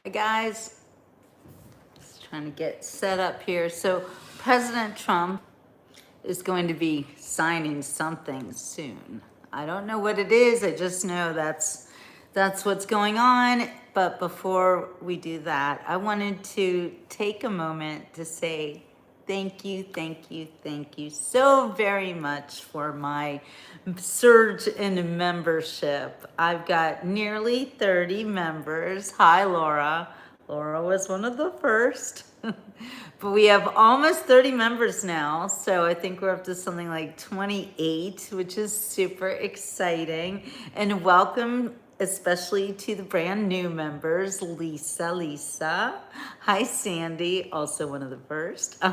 Hey guys, just trying to get set up here. So President Trump is going to be signing something soon. I don't know what it is. I just know that's what's going on. But before we do that, I wanted to take a moment to say thank you so very much for my surge in membership. I've got nearly 30 members. Hi, Laura. Laura was one of the first. But we have almost 30 members now. So I think we're up to something like 28, which is super exciting. And welcome especially to the brand new members, Lisa. Hi, Sandy, also one of the first.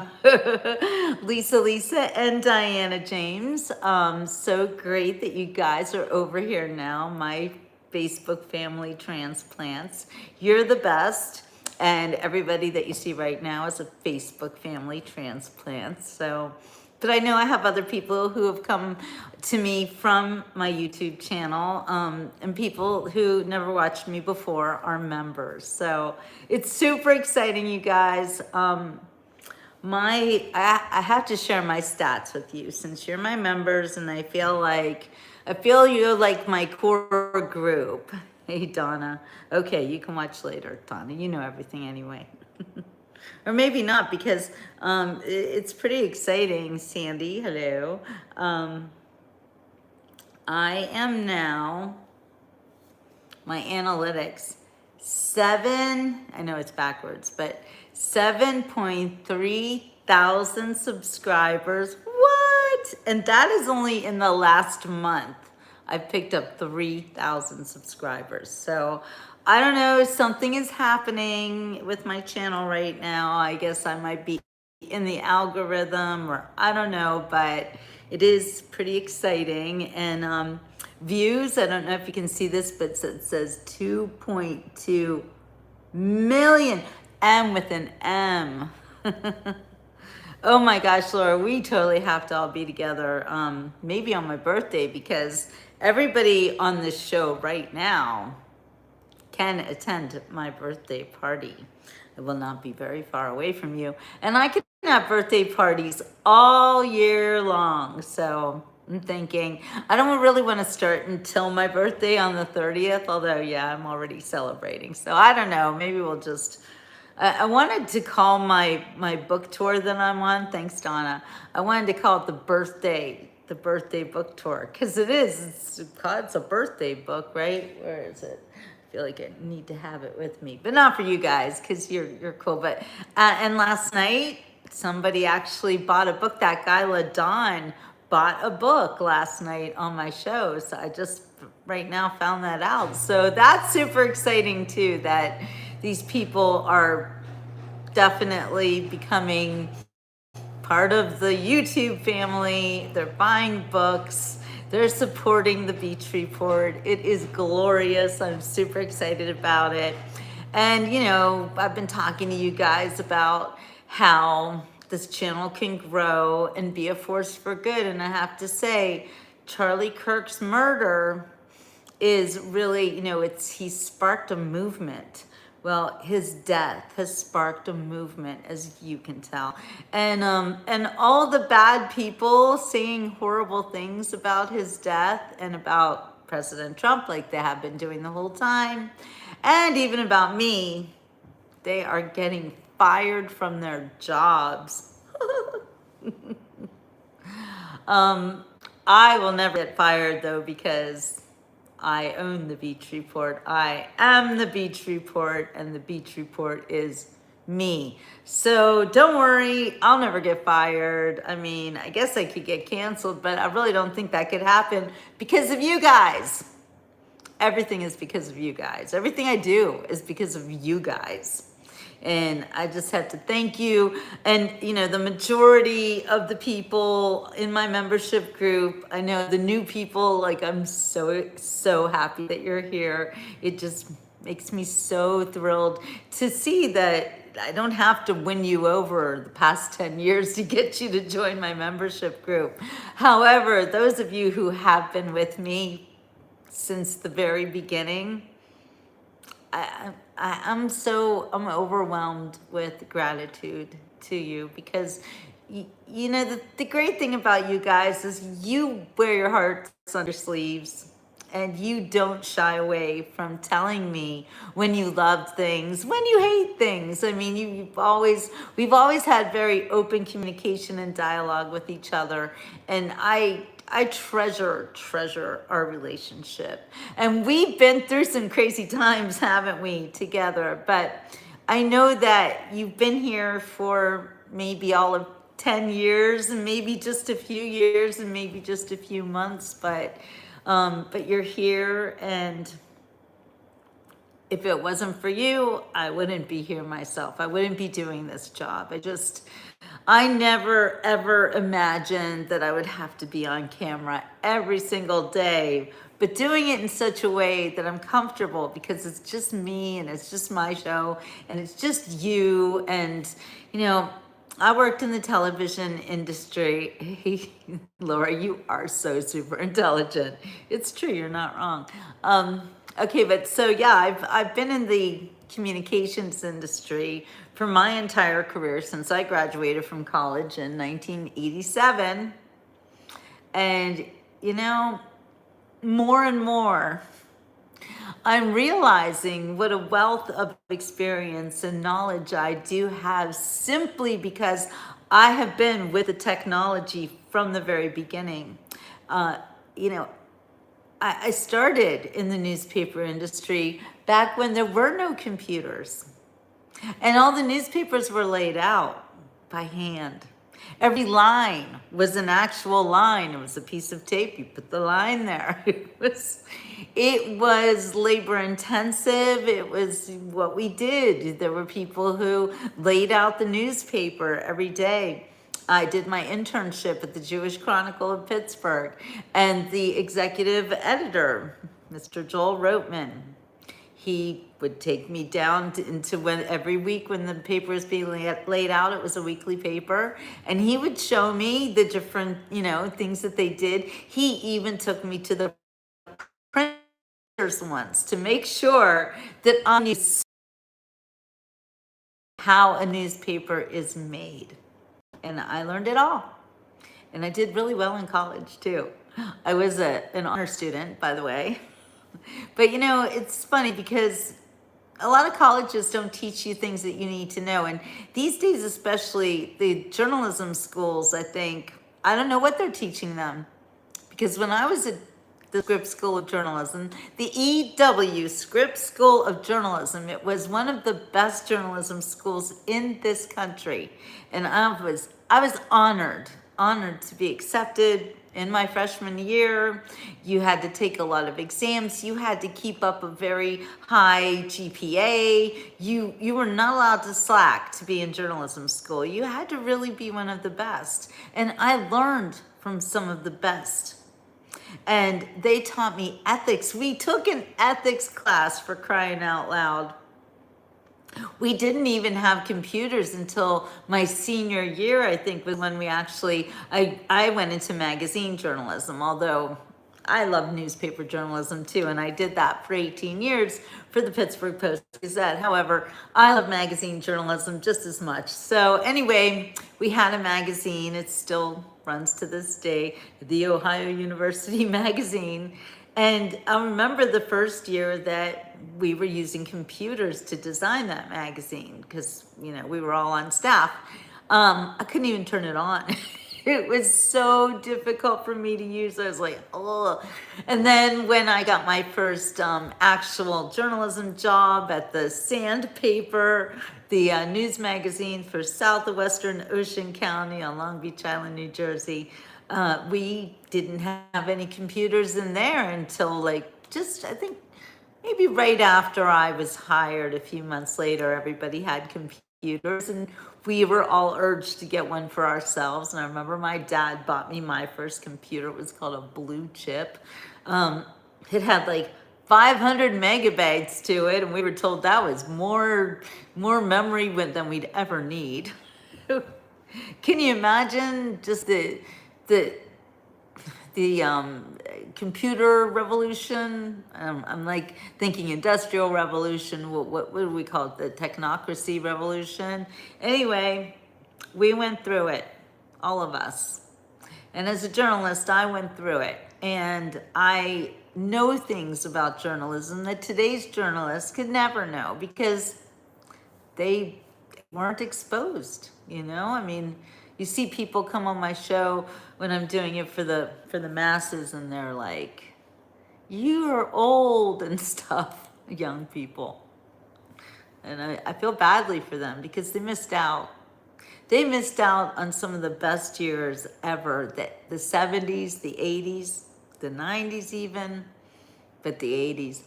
Lisa, and Diana James. So great that you guys are over here now, my Facebook family transplants. You're the best. And everybody that you see right now is a Facebook family transplant. So, but I know I have other people who have come to me from my YouTube channel, and people who never watched me before are members. So it's super exciting, you guys. I have to share my stats with you since you're my members, and I feel you're like my core group. Hey, Donna. Okay, you can watch later, Donna. You know everything anyway. Or maybe not, because it's pretty exciting. Sandy, hello. I am now, my analytics, I know it's backwards, but 7.3 thousand subscribers. What? And that is only in the last month. I've picked up 3,000 subscribers. So I don't know, something is happening with my channel right now. I guess I might be in the algorithm, or I don't know, but it is pretty exciting. And views, I don't know if you can see this, but it says 2.2 million, M with an M. Oh my gosh, Laura, we totally have to all be together, maybe on my birthday, because everybody on this show right now can attend my birthday party. I will not be very far away from you. And I can have birthday parties all year long. So I'm thinking, I don't really want to start until my birthday on the 30th, although yeah, I'm already celebrating. So I don't know, maybe we'll just, I wanted to call my book tour that I'm on, thanks Donna. I wanted to call it the birthday book tour, because it's a birthday book, right? Where is it? I feel like I need to have it with me, but not for you guys, because you're cool. But and last night somebody actually bought a book. That guy LaDon bought a book last night on my show, so I just right now found that out. So that's super exciting too, that these people are definitely becoming part of the YouTube family. They're buying books. They're supporting the Beach Report. It is glorious. I'm super excited about it. And, you know, I've been talking to you guys about how this channel can grow and be a force for good. And I have to say, Charlie Kirk's murder is really, you know, he sparked a movement. Well, his death has sparked a movement, as you can tell. And all the bad people saying horrible things about his death and about President Trump, like they have been doing the whole time, and even about me, they are getting fired from their jobs. I will never get fired though, because I own the Beach Report. I am the Beach Report, and the Beach Report is me. So don't worry, I'll never get fired. I mean, I guess I could get canceled, but I really don't think that could happen because of you guys. Everything is because of you guys. Everything I do is because of you guys. And I just have to thank you. And, you know, the majority of the people in my membership group, I know the new people, like, I'm so happy that you're here. It just makes me so thrilled to see that I don't have to win you over the past 10 years to get you to join my membership group. However, those of you who have been with me since the very beginning, I'm overwhelmed with gratitude to you because you know the great thing about you guys is you wear your hearts on your sleeves and you don't shy away from telling me when you love things, when you hate things. I mean, we've always had very open communication and dialogue with each other, and I treasure our relationship. And we've been through some crazy times, haven't we, together? But I know that you've been here for maybe all of 10 years and maybe just a few years and maybe just a few months, but you're here, and if it wasn't for you, I wouldn't be here myself. I wouldn't be doing this job. I never ever imagined that I would have to be on camera every single day, but doing it in such a way that I'm comfortable because it's just me and it's just my show and it's just you. And, you know, I worked in the television industry. Laura, you are so super intelligent. It's true, you're not wrong. Okay, but so yeah, I've been in the communications industry for my entire career since I graduated from college in 1987. And you know, more and more, I'm realizing what a wealth of experience and knowledge I do have simply because I have been with the technology from the very beginning. Uh, you know, I started in the newspaper industry back when there were no computers. And all the newspapers were laid out by hand. Every line was an actual line. It was a piece of tape. You put the line there. It was labor intensive. It was what we did. There were people who laid out the newspaper every day. I did my internship at the Jewish Chronicle of Pittsburgh, and the executive editor, Mr. Joel Roteman, he would take me down into when every week when the paper was being laid out, it was a weekly paper, and he would show me the different, you know, things that they did. He even took me to the printers once to make sure that I knew how a newspaper is made. And I learned it all. And I did really well in college too. I was an honor student, by the way. But you know, it's funny because a lot of colleges don't teach you things that you need to know. And these days, especially the journalism schools, I don't know what they're teaching them. Because when I was at the Scripps School of Journalism, the EW Scripps School of Journalism, it was one of the best journalism schools in this country. And I was honored to be accepted in my freshman year. You had to take a lot of exams. You had to keep up a very high GPA. You were not allowed to slack to be in journalism school. You had to really be one of the best. And I learned from some of the best. And they taught me ethics. We took an ethics class, for crying out loud. We didn't even have computers until my senior year, I think, was when I went into magazine journalism, although I love newspaper journalism too, and I did that for 18 years for the Pittsburgh Post-Gazette. However, I love magazine journalism just as much. So anyway, we had a magazine. It still runs to this day, the Ohio University Magazine. And I remember the first year that we were using computers to design that magazine because, you know, we were all on staff. I couldn't even turn it on. It was so difficult for me to use. I was like, oh. And then when I got my first actual journalism job at the Sandpaper, the news magazine for South and Western Ocean County on Long Beach Island, New Jersey, we didn't have any computers in there until I think maybe right after I was hired. A few months later, everybody had computers, and we were all urged to get one for ourselves. And I remember my dad bought me my first computer. It was called a Blue Chip. It had like 500 megabytes to it, and we were told that was more memory than we'd ever need. Can you imagine just the the computer revolution. I'm like thinking industrial revolution. What do we call it? The technocracy revolution. Anyway, we went through it, all of us. And as a journalist, I went through it. And I know things about journalism that today's journalists could never know because they weren't exposed, you know? I mean, you see people come on my show when I'm doing it for the masses and they're like, you are old and stuff, young people. And I feel badly for them because they missed out. They missed out on some of the best years ever, the 70s, the 80s, the 90s even, but the 80s.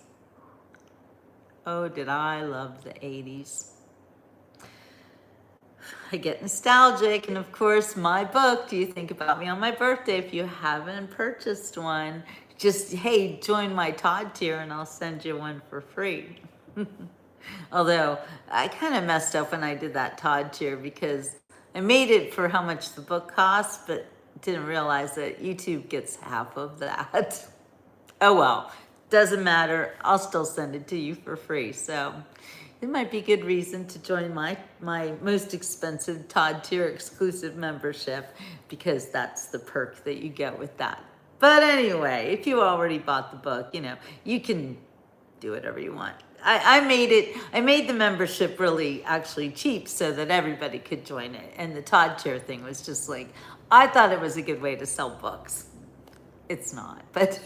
Oh, did I love the 80s. I get nostalgic, and of course, my book, Do You Think About Me on My Birthday? If you haven't purchased one, just, hey, join my Todd tier and I'll send you one for free. Although, I kind of messed up when I did that Todd tier because I made it for how much the book costs, but didn't realize that YouTube gets half of that. Oh well, doesn't matter. I'll still send it to you for free. So it might be a good reason to join my most expensive Todd tier exclusive membership because that's the perk that you get with that. But anyway, if you already bought the book, you know, you can do whatever you want. I made the membership really actually cheap so that everybody could join it. And the Todd tier thing was just like, I thought it was a good way to sell books. It's not, but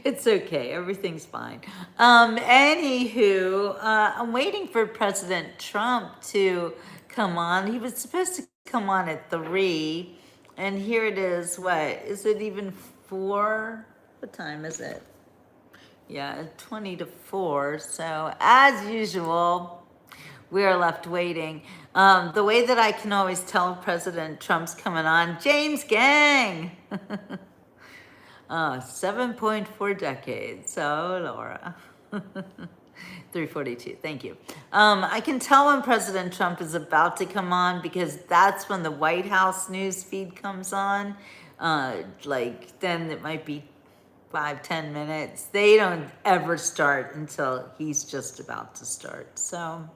it's okay. Everything's fine. Anywho, I'm waiting for President Trump to come on. He was supposed to come on at 3, and here it is. What is it? Even 4? What time is it? Yeah, 20 to 4. So as usual, we are left waiting. The way that I can always tell President Trump's coming on, James Gang. 7.4 decades. So Laura. 342. Thank you. I can tell when President Trump is about to come on because that's when the White House news feed comes on. Like then it might be 5-10 minutes. They don't ever start until he's just about to start. So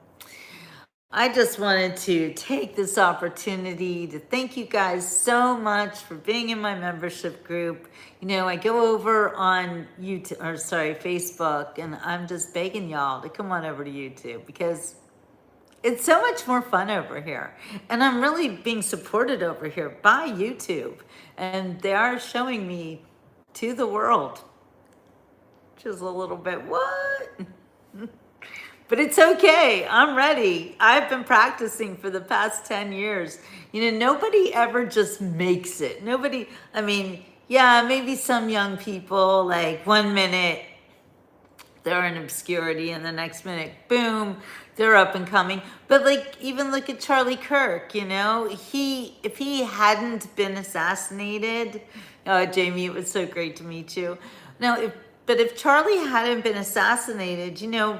I just wanted to take this opportunity to thank you guys so much for being in my membership group. You know, I go over on Facebook, and I'm just begging y'all to come on over to YouTube because it's so much more fun over here. And I'm really being supported over here by YouTube. And they are showing me to the world. Just a little bit, what? But it's okay. I'm ready. I've been practicing for the past 10 years. You know, nobody ever just makes it. Nobody, I mean, yeah, maybe some young people, like 1 minute, they're in obscurity, and the next minute, boom, they're up and coming. But like, even look at Charlie Kirk, you know, if he hadn't been assassinated, Jamie, it was so great to meet you. Now, but if Charlie hadn't been assassinated, you know,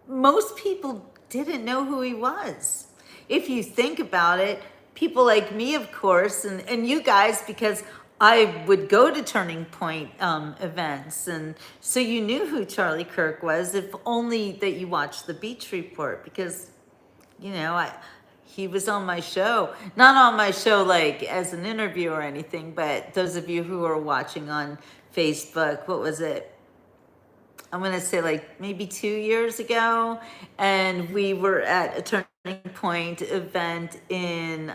most people didn't know who he was. If you think about it, people like me, of course, and you guys, because I would go to Turning Point events, and so you knew who Charlie Kirk was, if only that you watched the Beach Report, because, you know, he was on my show. Not on my show like as an interview or anything, but those of you who are watching on Facebook, what was it? I'm going to say like maybe 2 years ago, and we were at a Turning Point event in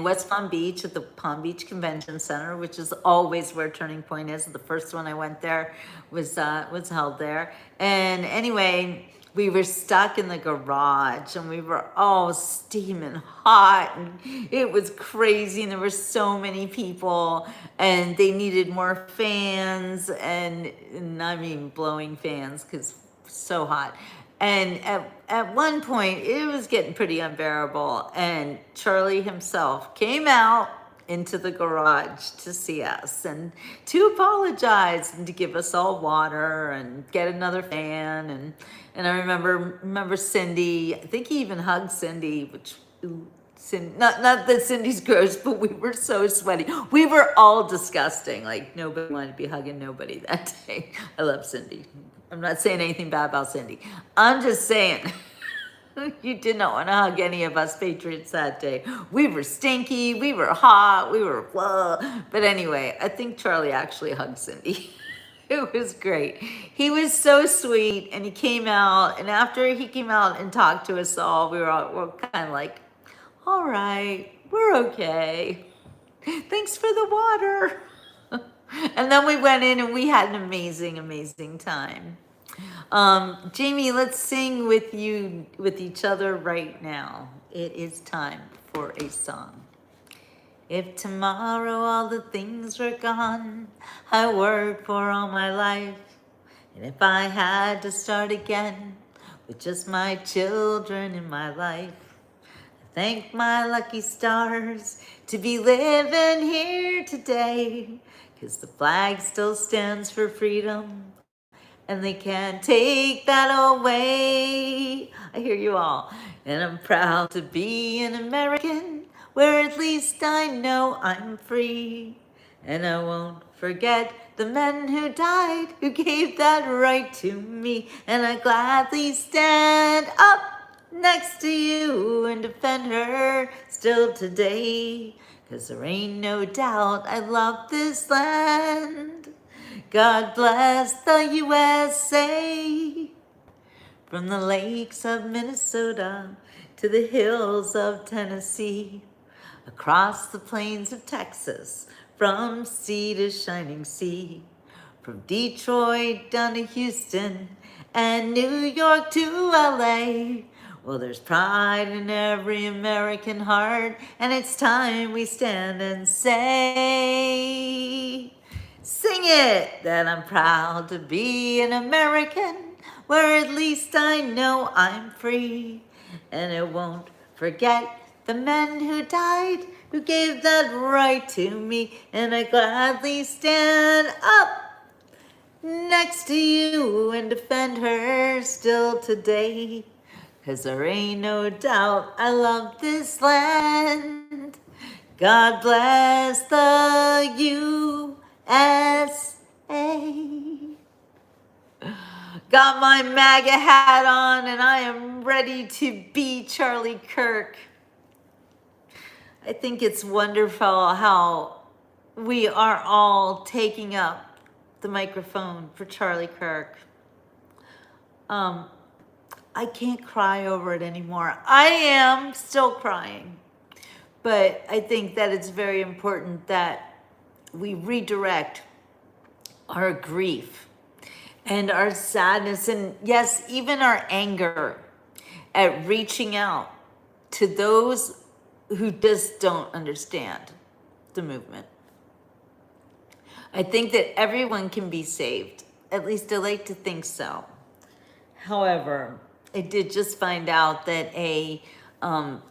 West Palm Beach at the Palm Beach Convention Center, which is always where Turning Point is. The first one I went there was held there. And anyway, we were stuck in the garage and we were all steaming hot and it was crazy and there were so many people and they needed more fans and I mean blowing fans because so hot. And at one point it was getting pretty unbearable and Charlie himself came out into the garage to see us and to apologize and to give us all water and get another fan and I remember Cindy, I think he even hugged Cindy, which Not that Cindy's gross, but we were so sweaty. We were all disgusting. Like nobody wanted to be hugging nobody that day. I love Cindy. I'm not saying anything bad about Cindy. I'm just saying you did not want to hug any of us Patriots that day. We were stinky. We were hot. We were blah. But anyway, I think Charlie actually hugged Cindy. It was great. He was so sweet, and he came out, and after he came out and talked to us all, we were kind of like, all right, we're okay. Thanks for the water. And then we went in and we had an amazing, amazing time. Jamie, let's sing with you, with each other right now. It is time for a song. If tomorrow all the things were gone I worked for all my life, and if I had to start again with just my children in my life, thank my lucky stars to be living here today, 'cause the flag still stands for freedom and they can't take that away. I hear you all. And I'm proud to be an American, where at least I know I'm free. And I won't forget the men who died, who gave that right to me. And I gladly stand up next to you and defend her still today. 'Cause there ain't no doubt I love this land. God bless the USA. From the lakes of Minnesota to the hills of Tennessee, across the plains of Texas, from sea to shining sea, from Detroit down to Houston and New York to LA. Well, there's pride in every American heart, and it's time we stand and say, sing it, that I'm proud to be an American, where at least I know I'm free. And I won't forget the men who died, who gave that right to me. And I gladly stand up next to you and defend her still today. 'Cause there ain't no doubt I love this land. God bless the USA. Got my MAGA hat on and I am ready to be Charlie Kirk. I think it's wonderful how we are all taking up the microphone for Charlie Kirk. I can't cry over it anymore. I am still crying, but I think that it's very important that we redirect our grief and our sadness, and yes, even our anger, at reaching out to those who just don't understand the movement. I think that everyone can be saved. At least I like to think so. However, I did just find out that a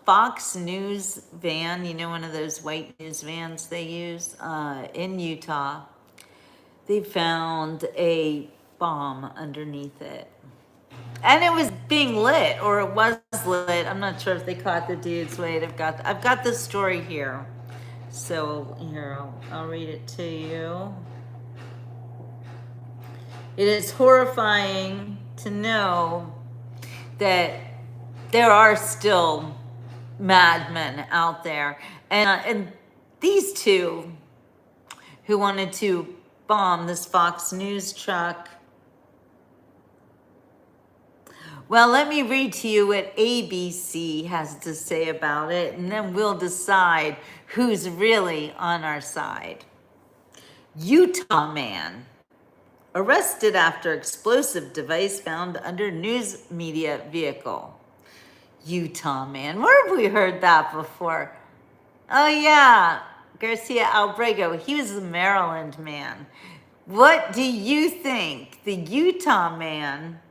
Fox News van, you know, one of those white news vans they use in Utah, they found a bomb underneath it. And it was being lit, or it was lit. I'm not sure if they caught the dudes. Wait, I've got this story here. So here, I'll read it to you. It is horrifying to know that there are still madmen out there, and these two who wanted to bomb this Fox News truck. Well, let me read to you what ABC has to say about it, and then we'll decide who's really on our side. Utah man arrested after explosive device found under news media vehicle. Utah man, where have we heard that before? Oh yeah, Garcia Albrego, he was a Maryland man. What do you think? The Utah man,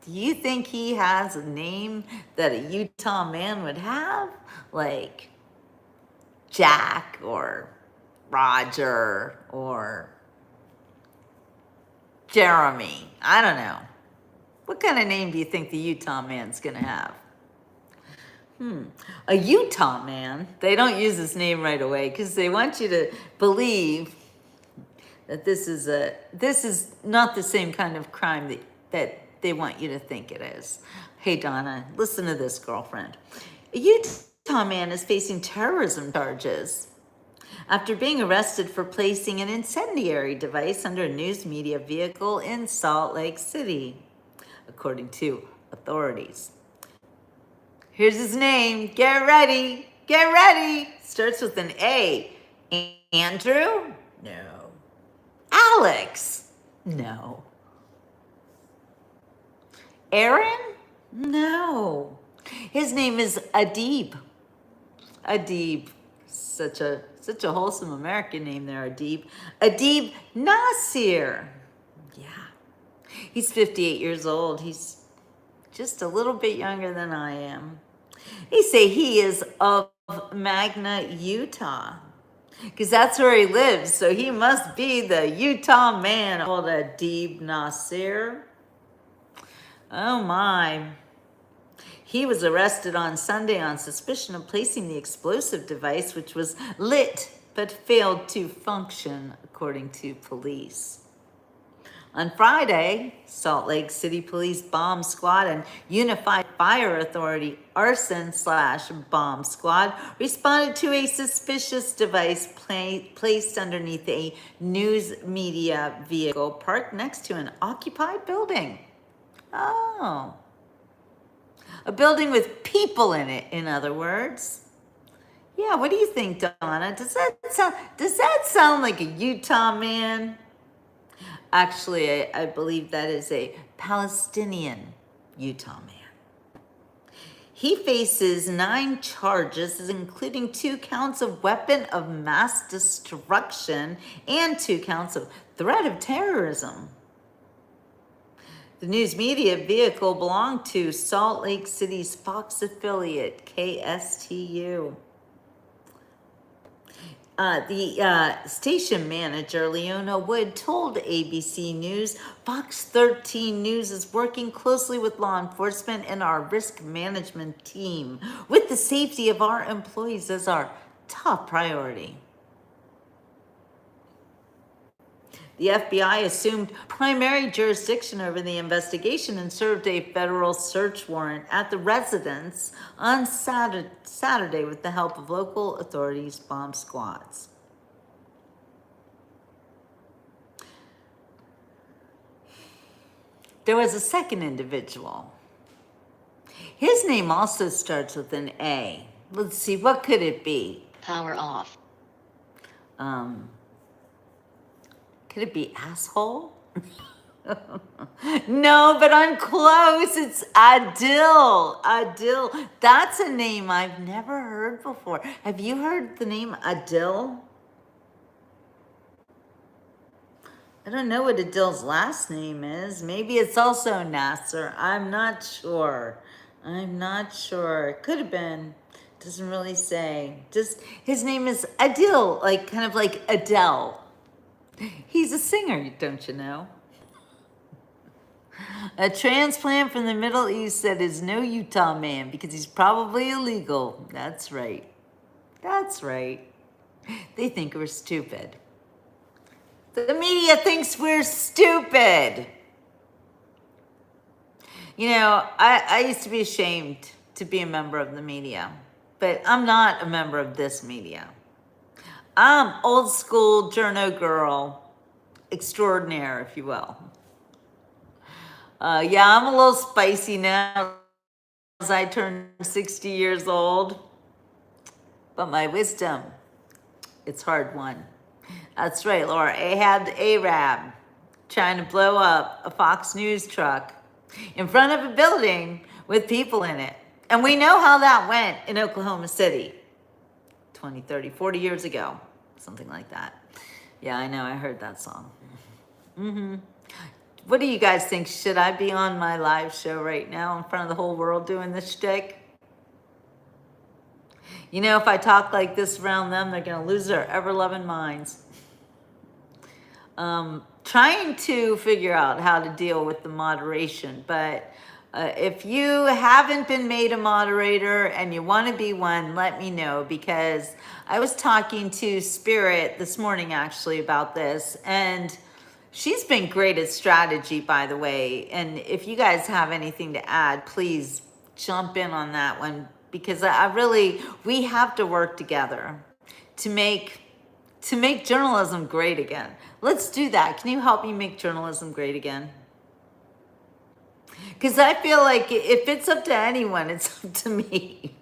do you think he has a name that a Utah man would have? Like Jack or Roger or Jeremy? I don't know. What kind of name do you think the Utah man's gonna have? A Utah man. They don't use his name right away because they want you to believe that this is not the same kind of crime that they want you to think it is. Hey Donna, listen to this, girlfriend. A Utah man is facing terrorism charges after being arrested for placing an incendiary device under a news media vehicle in Salt Lake City, according to authorities. Here's his name. Get ready. Get ready. Starts with an A. Andrew? No. Alex? No. Aaron? No. His name is Adib. Adib. Such a wholesome American name there, Adib. Adib Nasir. Yeah. He's 58 years old. He's just a little bit younger than I am. They say he is of Magna, Utah, because that's where he lives. So he must be the Utah man called Adib Nasir. Oh my. He was arrested on Sunday on suspicion of placing the explosive device, which was lit but failed to function, according to police. On Friday, Salt Lake City Police Bomb Squad and Unified Fire Authority Arson/Bomb Squad responded to a suspicious device placed underneath a news media vehicle parked next to an occupied building. Oh. A building with people in it, in other words. Yeah, what do you think, Donna? Does that sound like a Utah man? Actually, I believe that is a Palestinian Utah man. He faces 9 charges, including 2 counts of weapon of mass destruction and 2 counts of threat of terrorism. The news media vehicle belonged to Salt Lake City's Fox affiliate, KSTU. The station manager, Leona Wood, told ABC News, Fox 13 News is working closely with law enforcement and our risk management team, with the safety of our employees as our top priority. The FBI assumed primary jurisdiction over the investigation and served a federal search warrant at the residence on Saturday with the help of local authorities' bomb squads. There was a second individual. His name also starts with an A. Let's see, what could it be? Power off. Could it be asshole? No, but I'm close. It's Adil. Adil. That's a name I've never heard before. Have you heard the name Adil? I don't know what Adil's last name is. Maybe it's also Nasser. I'm not sure. Could have been. Doesn't really say. Just his name is Adil, like kind of like Adele. He's a singer, don't you know? A transplant from the Middle East that is no Utah man because he's probably illegal. That's right. That's right. They think we're stupid. The media thinks we're stupid. You know, I used to be ashamed to be a member of the media, but I'm not a member of this media. I'm old school journo girl extraordinaire, if you will. Yeah, I'm a little spicy now as I turn 60 years old, but my wisdom, it's hard won. That's right, Laura. Ahab the Arab trying to blow up a Fox News truck in front of a building with people in it. And we know how that went in Oklahoma City 20, 30, 40 years ago, something like that. Yeah, I know. I heard that song. What do you guys think? Should I be on my live show right now in front of the whole world doing this shtick? You know, if I talk like this around them, they're going to lose their ever-loving minds. Trying to figure out how to deal with the moderation, but If you haven't been made a moderator and you want to be one, let me know, because I was talking to Spirit this morning actually about this, and she's been great at strategy, by the way. And if you guys have anything to add, please jump in on that one, because I really, we have to work together to make journalism great again. Let's do that. Can you help me make journalism great again? Because I feel like if it's up to anyone, it's up to me.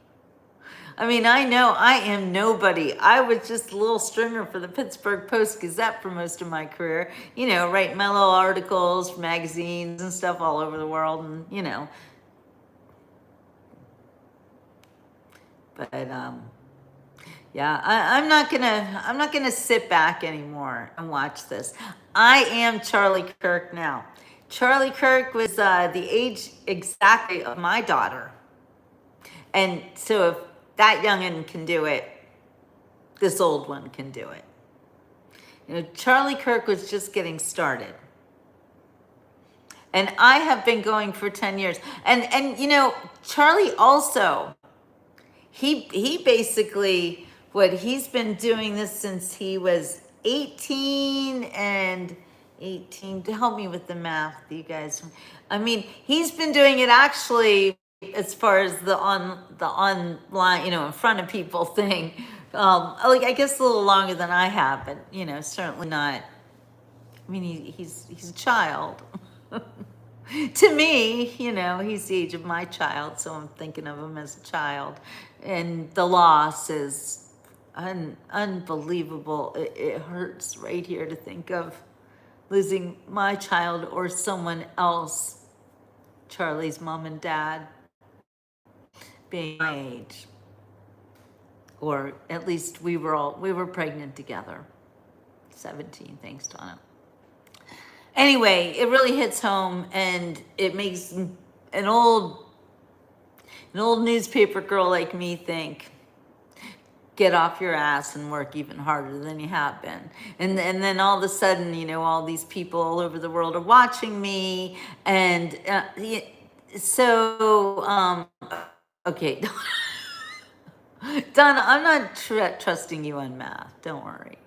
I mean, I know I am nobody. I was just a little stringer for the Pittsburgh Post-Gazette for most of my career. You know, write my little articles for magazines and stuff all over the world, and you know. But yeah, I'm not gonna sit back anymore and watch this. I am Charlie Kirk now. Charlie Kirk was the age exactly of my daughter. And so if that youngin' can do it, this old one can do it. You know, Charlie Kirk was just getting started. And I have been going for 10 years. And you know, Charlie also, he basically, he's been doing this since he was 18 and 18. Help me with the math, you guys. I mean, he's been doing it actually as far as the online, you know, in front of people thing. Like I guess a little longer than I have, but you know, certainly not. I mean, he's a child. To me, you know, he's the age of my child, so I'm thinking of him as a child. And the loss is unbelievable. It hurts right here to think of losing my child or someone else, Charlie's mom and dad, being my age. Or at least we were pregnant together. 17, thanks, Donna. Anyway, it really hits home, and it makes an old newspaper girl like me think, get off your ass and work even harder than you have been. And then all of a sudden, you know, all these people all over the world are watching me. And so, okay. Donna, I'm not trusting you on math. Don't worry.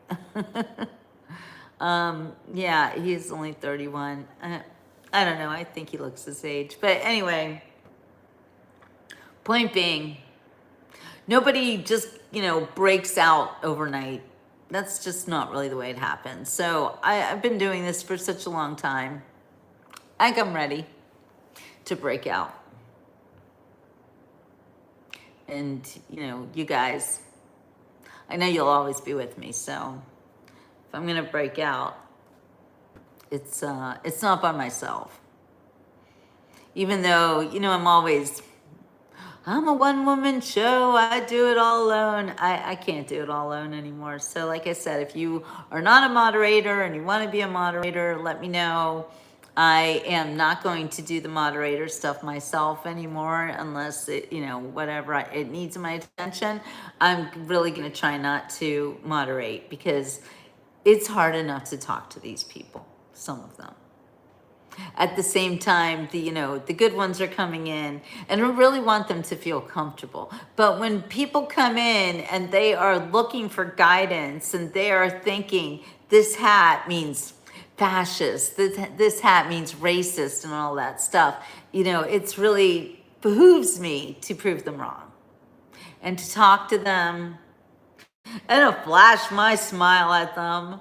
Yeah, he's only 31. I don't know. I think he looks his age. But anyway, point being, nobody just, you know, breaks out overnight. That's just not really the way it happens. So I've been doing this for such a long time. I think I'm ready to break out. And, you know, you guys, I know you'll always be with me. So if I'm going to break out, it's not by myself. Even though, you know, I'm a one-woman show. I do it all alone. I can't do it all alone anymore. So like I said, if you are not a moderator and you want to be a moderator, let me know. I am not going to do the moderator stuff myself anymore unless it, you know, whatever, it needs my attention. I'm really going to try not to moderate because it's hard enough to talk to these people, some of them. At the same time, the good ones are coming in, and I really want them to feel comfortable. But when people come in and they are looking for guidance and they are thinking this hat means fascist, this hat means racist and all that stuff, you know, it's really behooves me to prove them wrong and to talk to them and to flash my smile at them.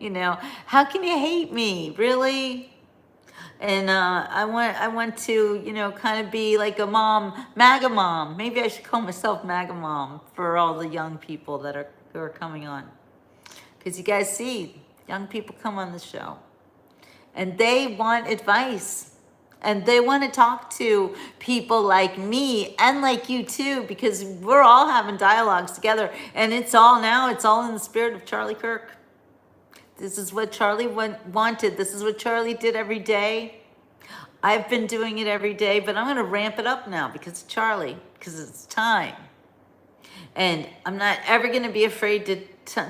You know, how can you hate me, really? And I want to, you know, kind of be like a mom, MAGA mom. Maybe I should call myself MAGA mom for all the young people who are coming on. Because you guys see, young people come on the show, and they want advice. And they want to talk to people like me and like you too, because we're all having dialogues together. And it's all in the spirit of Charlie Kirk. This is what Charlie wanted. This is what Charlie did every day. I've been doing it every day, but I'm going to ramp it up now because of Charlie, because it's time. And I'm not ever going to be afraid to,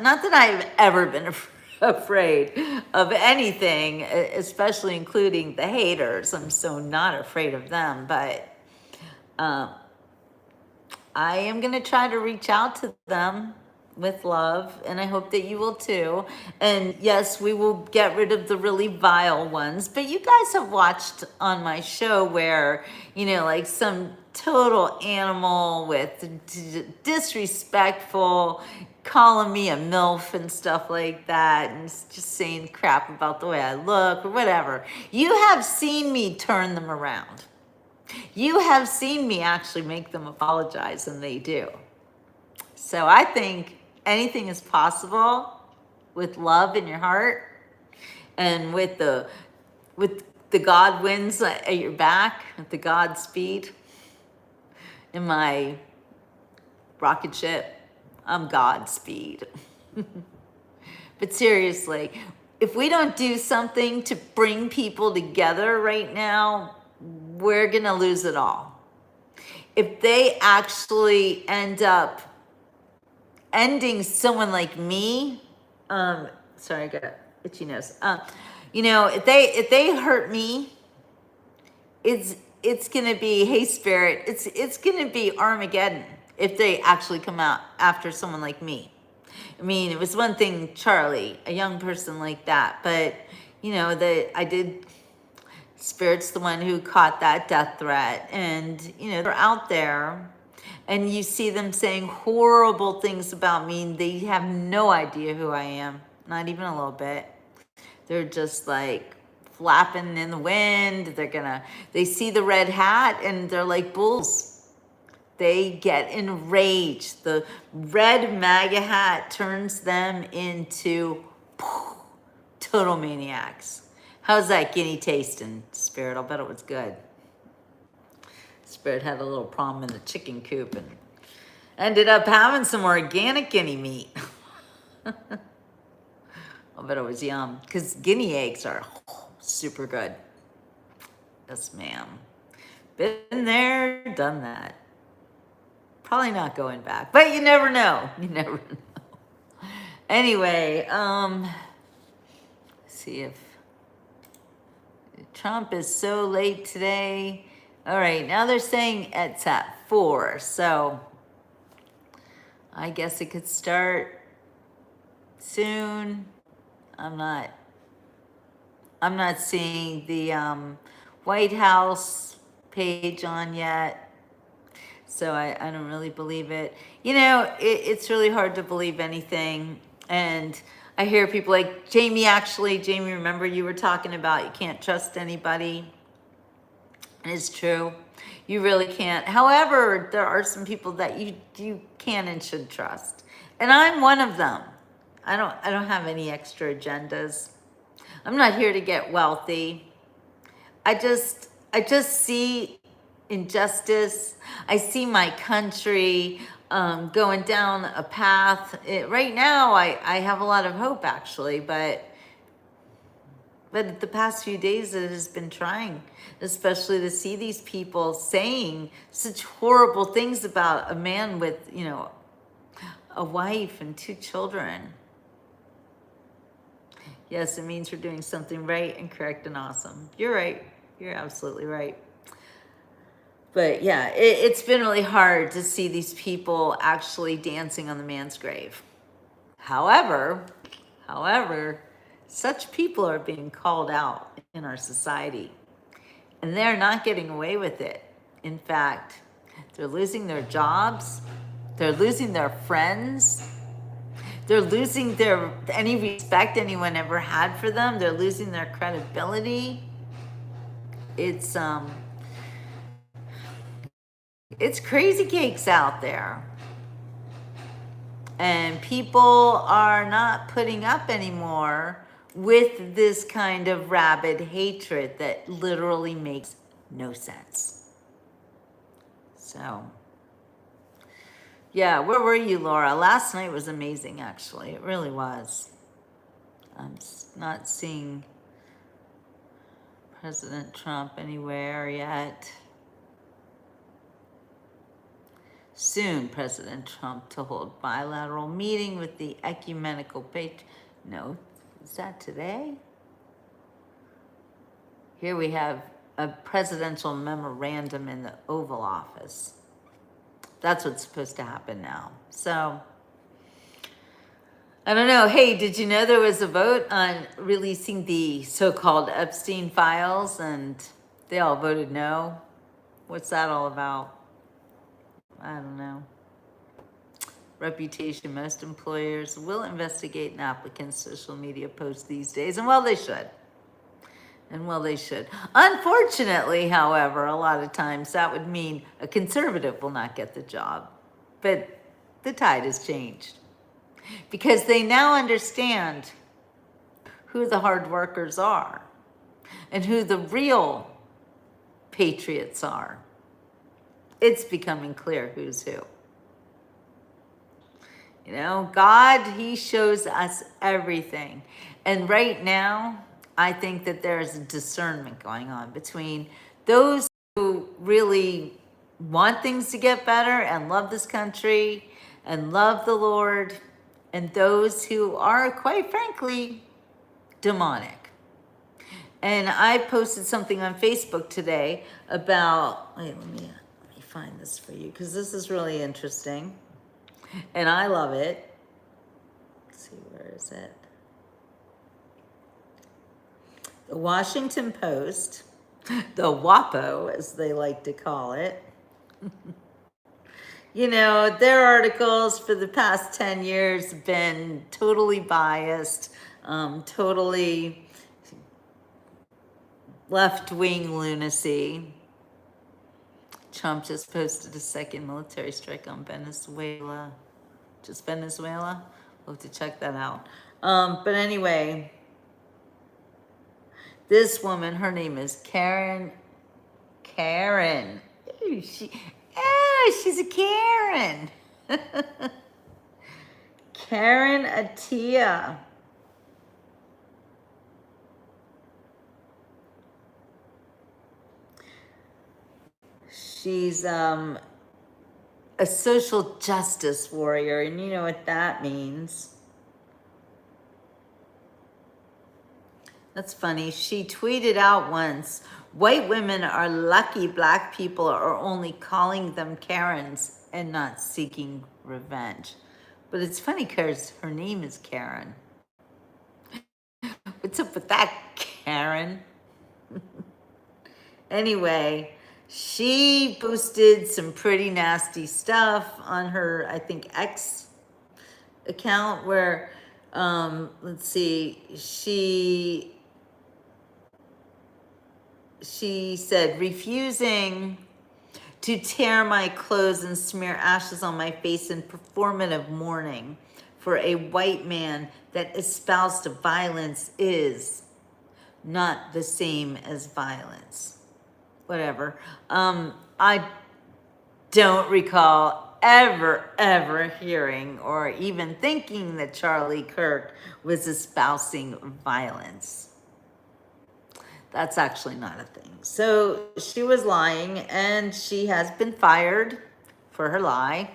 not that I've ever been afraid. afraid of anything, especially including the haters. I'm so not afraid of them, but uh, I am going to try to reach out to them with love, and I hope that you will too. And yes, we will get rid of the really vile ones, but you guys have watched on my show where, like some total animal with disrespectful, calling me a MILF and stuff like that, and just saying crap about the way I look or whatever. You have seen me turn them around. You have seen me actually make them apologize, and they do. So I think anything is possible with love in your heart and with the God winds at your back, with the God speed in my rocket ship. I'm Godspeed. But seriously, if we don't do something to bring people together right now, we're gonna lose it all. If they actually end up ending someone like me, sorry, I got itchy nose. If they hurt me, it's gonna be, hey spirit, it's gonna be Armageddon if they actually come out after someone like me. I mean, it was one thing, Charlie, a young person like that, but Spirit's the one who caught that death threat, and they're out there, and you see them saying horrible things about me. They have no idea who I am, not even a little bit. They're just like flapping in the wind. They see the red hat and they're like bulls. They get enraged. The red MAGA hat turns them into total maniacs. How's that guinea tasting, Spirit? I'll bet it was good. Spirit had a little problem in the chicken coop and ended up having some organic guinea meat. I'll bet it was yum, because guinea eggs are super good. Yes, ma'am. Been there, done that. Probably not going back, but you never know. You never know. Anyway, see if Trump is so late today. All right, now they're saying it's at 4, so I guess it could start soon. I'm not seeing the White House page on yet, so I don't really believe it. It's really hard to believe anything, and I hear people like Jamie, remember you were talking about you can't trust anybody, and it's true. You really can't. However, there are some people that you can and should trust, and I'm one of them. I don't have any extra agendas. I'm not here to get wealthy. I just see injustice. I see my country going down a path. Right now, I have a lot of hope, actually, but the past few days it has been trying, especially to see these people saying such horrible things about a man with, a wife and 2 children. Yes, it means you're doing something right and correct and awesome. You're right. You're absolutely right. But yeah, it's been really hard to see these people actually dancing on the man's grave. However, such people are being called out in our society, and they're not getting away with it. In fact, they're losing their jobs. They're losing their friends. They're losing any respect anyone ever had for them. They're losing their credibility. It's crazy cakes out there. And people are not putting up anymore with this kind of rabid hatred that literally makes no sense. So, yeah, where were you, Laura? Last night was amazing, actually. It really was. I'm not seeing President Trump anywhere yet. Soon, President Trump to hold bilateral meeting with the ecumenical no, Is that today? Here we have a presidential memorandum in the Oval Office. That's what's supposed to happen now. So, I don't know. Hey, did you know there was a vote on releasing the so-called Epstein files and they all voted no? What's that all about? I don't know. Reputation. Most employers will investigate an applicant's social media posts these days, and well, they should. And well, they should. Unfortunately, however, a lot of times that would mean a conservative will not get the job. But the tide has changed because they now understand who the hard workers are and who the real patriots are. It's becoming clear who's who. You know, God, He shows us everything. And right now, I think that there's a discernment going on between those who really want things to get better and love this country and love the Lord, and those who are, quite frankly, demonic. And I posted something on Facebook today about, wait, let me find this for you because this is really interesting. And I love it. Let's see, where is it? The Washington Post, the WAPO, as they like to call it. You know, their articles for the past 10 years have been totally biased, totally left-wing lunacy. Trump just posted a second military strike on Venezuela. Just Venezuela? We'll have to check that out. But anyway, this woman, her name is Karen. Ooh, she's a Karen. Karen Attiah. She's a social justice warrior, and you know what that means. That's funny. She tweeted out once, white women are lucky black people are only calling them Karens and not seeking revenge. But it's funny because her name is Karen. What's up with that, Karen? Anyway, she posted some pretty nasty stuff on her, I think, X account where, let's see, she said, refusing to tear my clothes and smear ashes on my face in performative mourning for a white man that espoused violence is not the same as violence. Whatever. I don't recall ever hearing or even thinking that Charlie Kirk was espousing violence. That's actually not a thing. So she was lying, and she has been fired for her lie.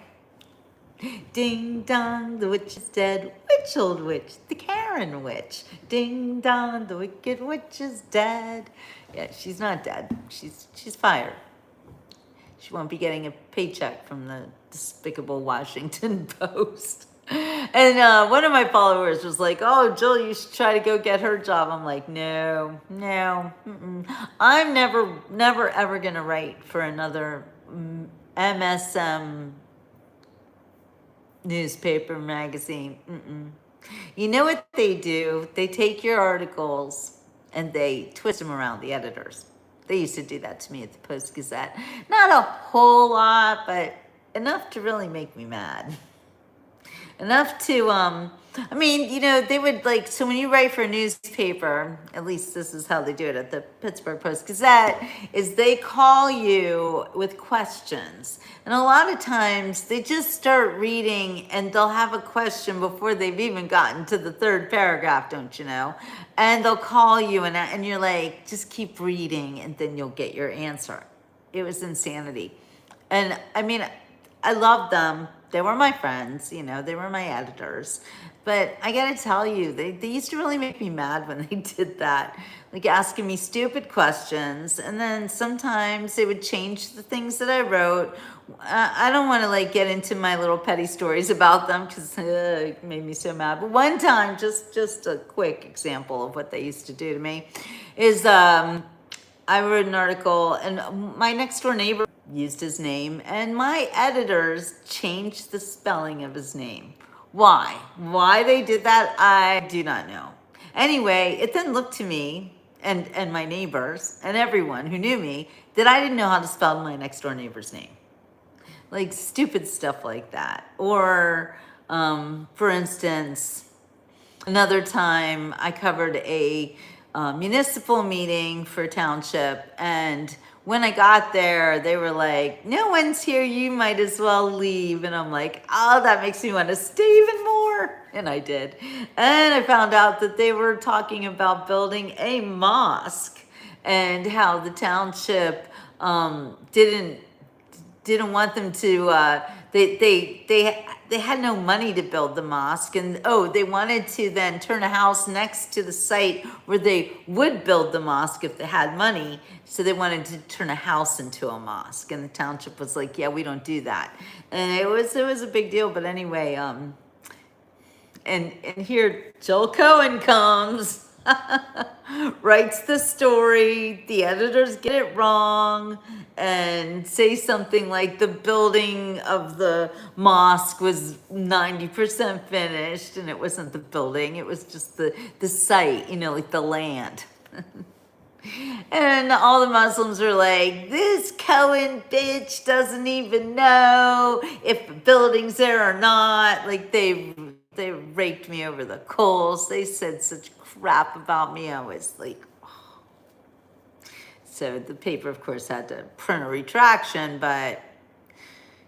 Ding dong, the witch is dead. Which old witch? The Karen witch. Ding dong, the wicked witch is dead. Yeah, she's not dead. She's fired. She won't be getting a paycheck from the despicable Washington Post. And one of my followers was like, oh, Jill, you should try to go get her job. I'm like, no. I'm never, ever going to write for another MSM newspaper, magazine. You know what they do? They take your articles and they twist them around, the editors. They used to do that to me at the Post-Gazette. Not a whole lot, but enough to really make me mad. Enough to, I mean, you know, they would like, so when you write for a newspaper, at least this is how they do it at the Pittsburgh Post-Gazette, is they call you with questions. And a lot of times they just start reading and they'll have a question before they've even gotten to the third paragraph, don't you know? And they'll call you and you're like, just keep reading and then you'll get your answer. It was insanity. And I mean, I love them. They were my friends, you know, they were my editors. But I gotta tell you, they used to really make me mad when they did that. Like asking me stupid questions. And then sometimes they would change the things that I wrote. I don't want to like get into my little petty stories about them because it made me so mad. But one time, just a quick example of what they used to do to me is I wrote an article and my next door neighbor used his name and my editors changed the spelling of his name. Why? Why they did that, I do not know. Anyway, it then looked to me and my neighbors and everyone who knew me that I didn't know how to spell my next door neighbor's name. Like stupid stuff like that. Or, for instance, another time I covered a municipal meeting for township, and when I got there, they were like, "No one's here, you might as well leave." And I'm like, "Oh, that makes me want to stay even more." And I did. And I found out that they were talking about building a mosque and how the township didn't want them to they had no money to build the mosque, and they wanted to then turn a house next to the site where they would build the mosque if they had money. So they wanted to turn a house into a mosque, and the township was like, yeah, we don't do that. And it was a big deal. But anyway, and here Joel Cohen comes, writes the story, the editors get it wrong, and say something like the building of the mosque was 90% finished, and it wasn't the building, it was just the site, you know, like the land. And all the Muslims are like, this Cohen bitch doesn't even know if the building's there or not. Like they raked me over the coals. They said such crap about me. I was like, oh. So the paper, of course, had to print a retraction, but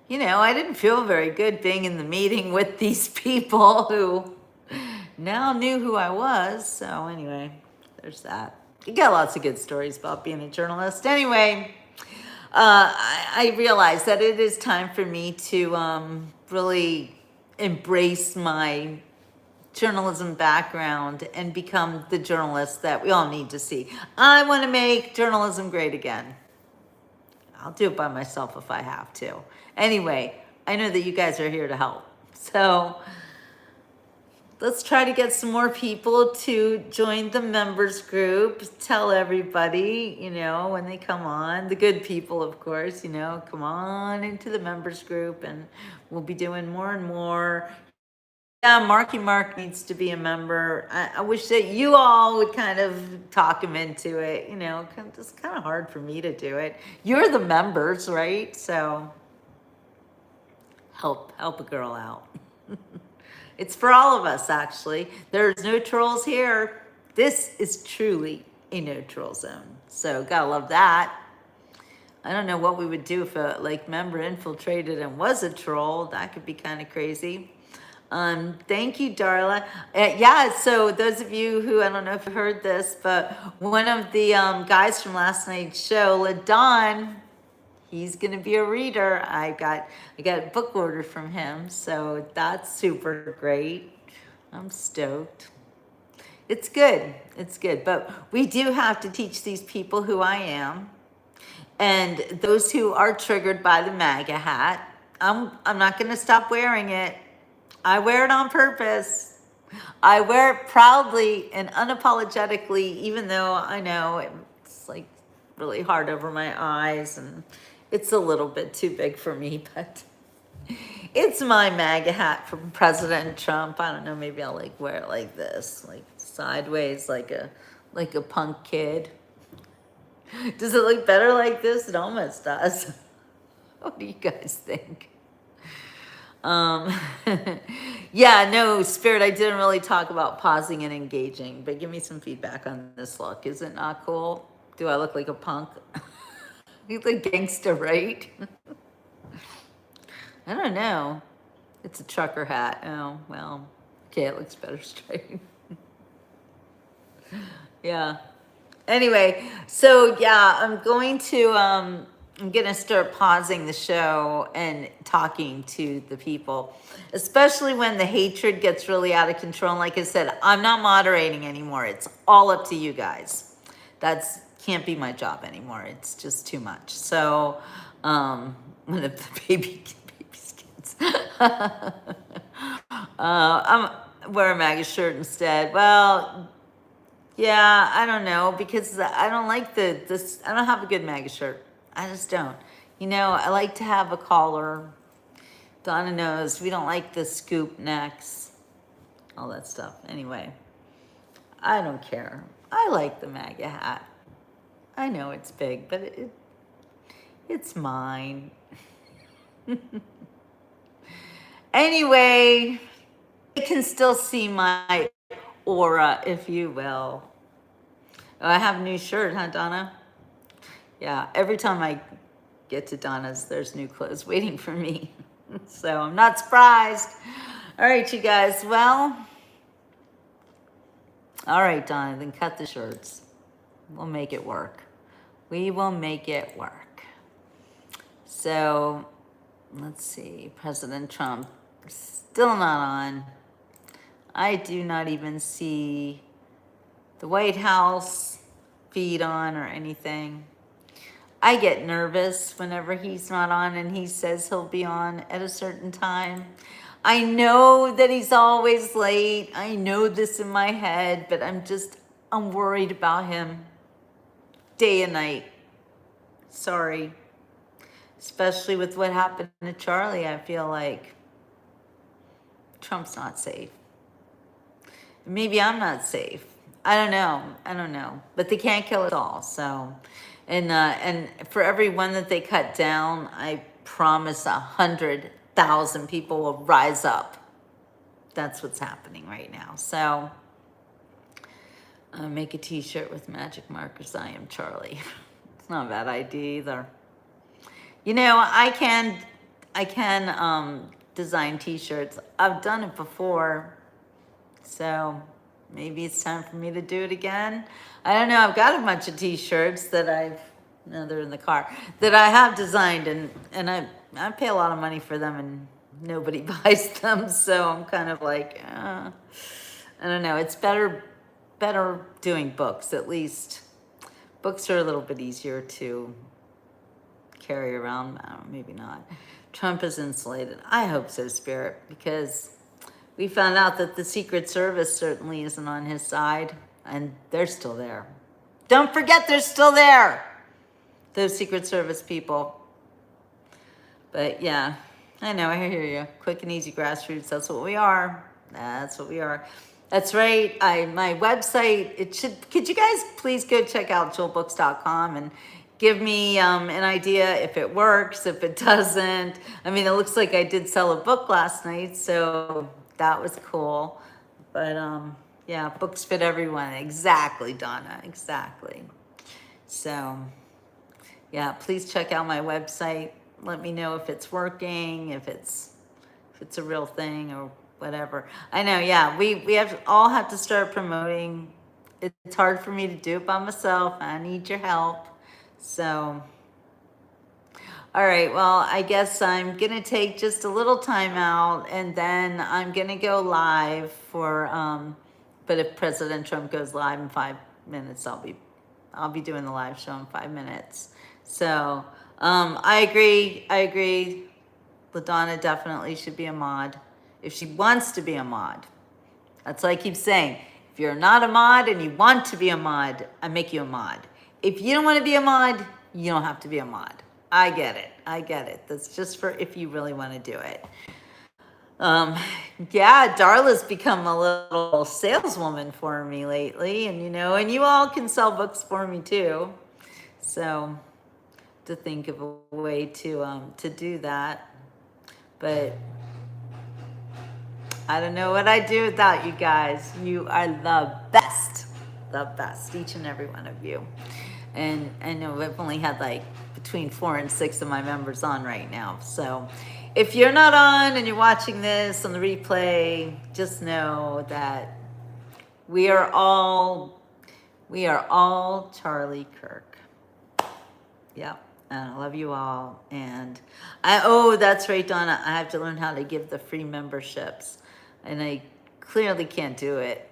you know, I didn't feel very good being in the meeting with these people who now knew who I was. So anyway, there's that. You got lots of good stories about being a journalist. Anyway, I realized that it is time for me to really embrace my journalism background and become the journalist that we all need to see. I want to make journalism great again. I'll do it by myself if I have to. Anyway, I know that you guys are here to help. So let's try to get some more people to join the members group. Tell everybody, you know, when they come on, the good people, of course, you know, come on into the members group, and we'll be doing more and more. Yeah, Marky Mark needs to be a member. I wish that you all would kind of talk him into it. You know, it's kind of hard for me to do it. You're the members, right? So help a girl out. It's for all of us, actually. There's no trolls here. This is truly a no troll zone. So gotta love that. I don't know what we would do if a member infiltrated and was a troll. That could be kind of crazy. Thank you, Darla. Yeah, so those of you who, I don't know if you heard this, but one of the guys from last night's show, LaDon, he's gonna be a reader. I got a book order from him, so that's super great. I'm stoked. It's good. It's good. But we do have to teach these people who I am. And those who are triggered by the MAGA hat, I'm not gonna stop wearing it. I wear it on purpose. I wear it proudly and unapologetically, even though I know it's like really hard over my eyes and it's a little bit too big for me, but it's my MAGA hat from President Trump. I don't know, maybe I'll wear it like this, like sideways, like a punk kid. Does it look better like this? It almost does. What do you guys think? Yeah, no, Spirit, I didn't really talk about pausing and engaging, but give me some feedback on this look. Is it not cool? Do I look like a punk? You look gangster, right? I don't know. It's a trucker hat. Oh, well, okay, it looks better straight. Yeah. Anyway, so yeah, I'm going to I'm gonna start pausing the show and talking to the people, especially when the hatred gets really out of control. And like I said, I'm not moderating anymore. It's all up to you guys. That's can't be my job anymore. It's just too much. So, one of the baby skins. I'm wear a MAGA shirt instead. Well, yeah, I don't know because I don't like this. I don't have a good MAGA shirt. I just don't. You know, I like to have a collar. Donna knows we don't like the scoop necks, all that stuff. Anyway, I don't care. I like the MAGA hat. I know it's big, but it's mine. Anyway, I can still see my aura, if you will. Oh, I have a new shirt, huh, Donna? Yeah, every time I get to Donna's, there's new clothes waiting for me. So I'm not surprised. All right, you guys. Well, all right, Donna, then cut the shirts. We'll make it work. We will make it work. So let's see. President Trump still not on. I do not even see the White House feed on or anything. I get nervous whenever he's not on and he says he'll be on at a certain time. I know that he's always late. I know this in my head, but I'm worried about him day and night. Sorry. Especially with what happened to Charlie, I feel like Trump's not safe. Maybe I'm not safe. I don't know. But they can't kill us all, so. And for every one that they cut down, I promise 100,000 people will rise up. That's what's happening right now. So, make a T-shirt with magic markers. I am Charlie. It's not a bad idea either. You know, I can design T-shirts. I've done it before, so maybe it's time for me to do it again. I don't know. I've got a bunch of T-shirts that no, they're in the car, that I have designed, and I pay a lot of money for them, and nobody buys them. So I'm kind of like, I don't know. It's better doing books. At least books are a little bit easier to carry around. I don't know, maybe not. Trump is insulated. I hope so, Spirit, because we found out that the Secret Service certainly isn't on his side, and they're still there. Don't forget they're still there, those Secret Service people. But yeah, I know, I hear you. Quick and easy grassroots, that's what we are. That's what we are. That's right. My website, could you guys please go check out jewelbooks.com and give me an idea if it works, if it doesn't. I mean, it looks like I did sell a book last night, so that was cool. But yeah, books fit everyone. Exactly, Donna, exactly. So yeah, please check out my website. Let me know if it's working, if it's a real thing or whatever. I know, yeah, we all have to start promoting. It's hard for me to do it by myself. I need your help. So, all right, well, I guess I'm gonna take just a little time out, and then I'm gonna go live for, but if President Trump goes live in 5 minutes, I'll be doing the live show in 5 minutes. So, I agree. LaDonna definitely should be a mod if she wants to be a mod. That's what I keep saying. If you're not a mod and you want to be a mod, I make you a mod. If you don't want to be a mod, you don't have to be a mod. I get it. That's just for if you really want to do it. Yeah, Darla's become a little saleswoman for me lately, and and you all can sell books for me too. So, to think of a way to do that. But I don't know what I'd do without you guys. You are the best, each and every one of you. And I know I've only had like between 4 and 6 of my members on right now. So if you're not on and you're watching this on the replay, just know that we are all Charlie Kirk. Yep. And I love you all. And oh, that's right, Donna. I have to learn how to give the free memberships. And I clearly can't do it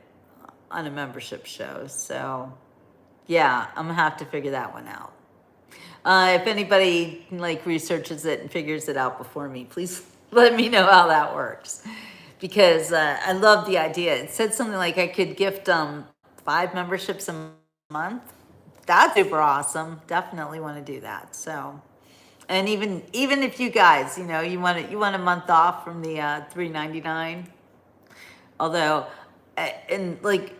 on a membership show. So yeah, I'm gonna have to figure that one out. If anybody like researches it and figures it out before me, please let me know how that works. Because I love the idea. It said something like I could gift 5 memberships a month. That's super awesome. Definitely want to do that. So, and even if you guys, you want a month off from the $3.99. Although, and like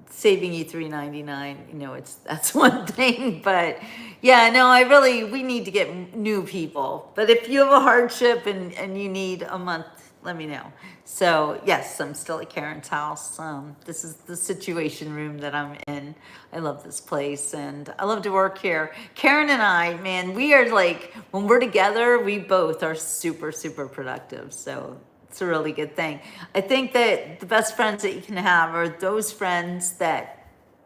saving you $3.99, that's one thing. But yeah, no, we need to get new people. But if you have a hardship and you need a month, let me know. So yes, I'm still at Karen's house. This is the situation room that I'm in. I love this place and I love to work here. Karen and I, man, we are like, when we're together, we both are super, super productive. So it's a really good thing. I think that the best friends that you can have are those friends that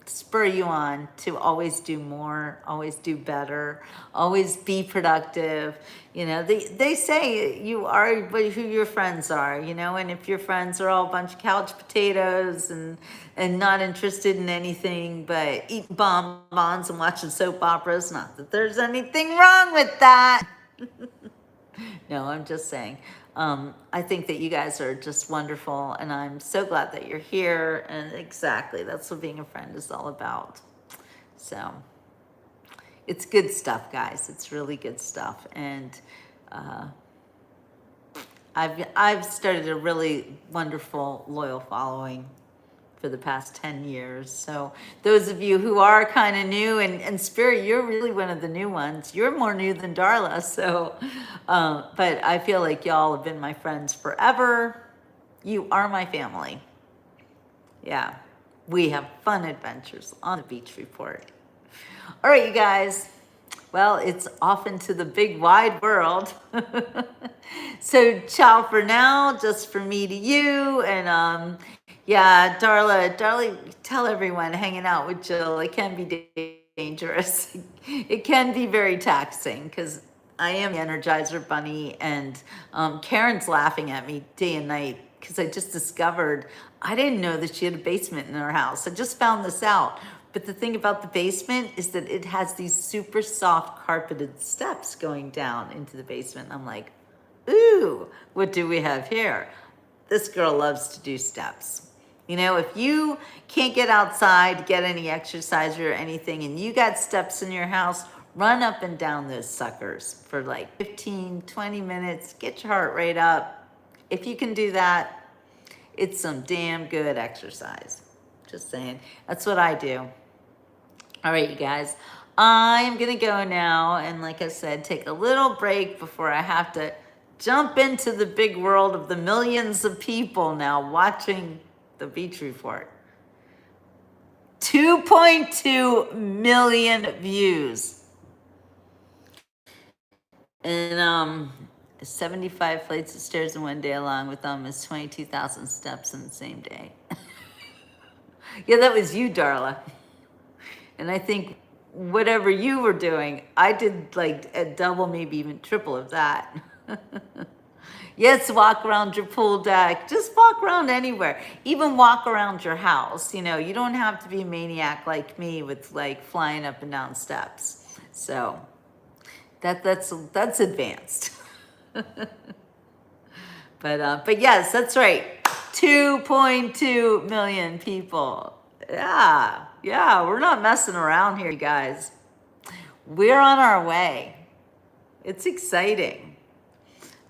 spur you on to always do more, always do better, always be productive. They say you are who your friends are, and if your friends are all a bunch of couch potatoes and not interested in anything but eating bonbons and watching soap operas, not that there's anything wrong with that. No, I'm just saying. I think that you guys are just wonderful, and I'm so glad that you're here. And exactly, that's what being a friend is all about. So it's good stuff, guys. It's really good stuff, and I've started a really wonderful, loyal following for the past 10 years. So those of you who are kind of new, and Spirit, you're really one of the new ones. You're more new than Darla. So, but I feel like y'all have been my friends forever. You are my family. Yeah. We have fun adventures on the Beach Report. All right, you guys. Well, it's off into the big wide world. So ciao for now, just for me to you. And yeah, Darla, tell everyone hanging out with Jill, it can be dangerous. It can be very taxing because I am the Energizer Bunny, and Karen's laughing at me day and night because I just discovered I didn't know that she had a basement in her house. I just found this out. But the thing about the basement is that it has these super soft carpeted steps going down into the basement. I'm like, ooh, what do we have here? This girl loves to do steps. If you can't get outside, get any exercise or anything, and you got steps in your house, run up and down those suckers for like 15, 20 minutes, get your heart rate up. If you can do that, it's some damn good exercise. Just saying. That's what I do. All right, you guys, I'm going to go now. And like I said, take a little break before I have to jump into the big world of the millions of people now watching the Beach Report. 2.2 million views. And 75 flights of stairs in one day, along with almost 22,000 steps in the same day. Yeah, that was you, Darla. And I think whatever you were doing, I did like a double, maybe even triple of that. Yes, walk around your pool deck. Just walk around anywhere. Even walk around your house. You don't have to be a maniac like me with like flying up and down steps. So that's advanced. But yes, that's right. 2.2 million people. Yeah, we're not messing around here, you guys. We're on our way. It's exciting.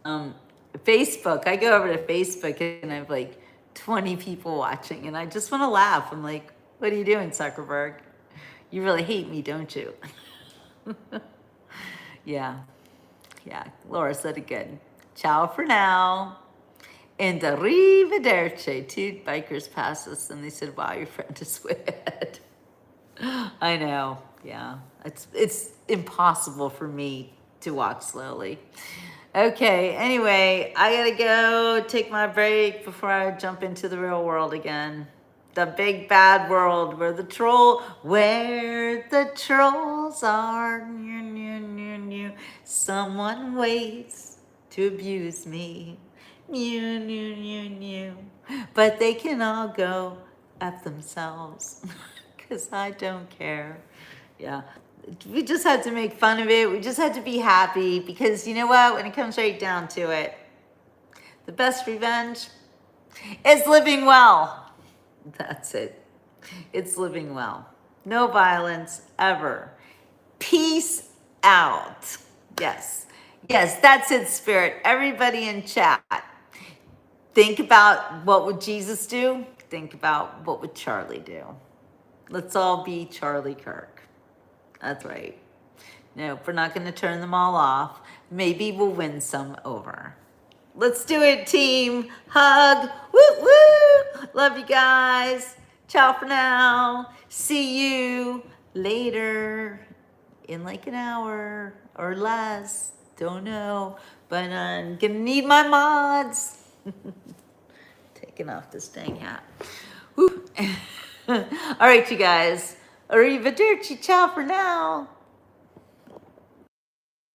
Facebook, I go over to Facebook and I have like 20 people watching, and I just want to laugh. I'm like, what are you doing, Zuckerberg? You really hate me, don't you? Yeah, Laura said it good. Ciao for now. And arrivederci. 2 bikers passed us and they said, wow, your friend is way ahead. I know, yeah. It's impossible for me to walk slowly. Okay, anyway, I gotta go take my break before I jump into the real world again. The big bad world where the trolls are. Someone waits to abuse me. Mew, mew, mew, mew. But they can all go F themselves. Because I don't care. Yeah. We just had to make fun of it. We just had to be happy. Because you know what? When it comes right down to it, the best revenge is living well. That's it. It's living well. No violence ever. Peace out. Yes. Yes, that's it, Spirit. Everybody in chat. Think about what would Jesus do? Think about what would Charlie do? Let's all be Charlie Kirk. That's right. Nope, we're not going to turn them all off. Maybe we'll win some over. Let's do it, team. Hug. Woo, woo. Love you guys. Ciao for now. See you later in like an hour or less. Don't know. But I'm going to need my mods. Taking off this dang hat. Woo. All right, you guys. Arrivederci. Ciao for now.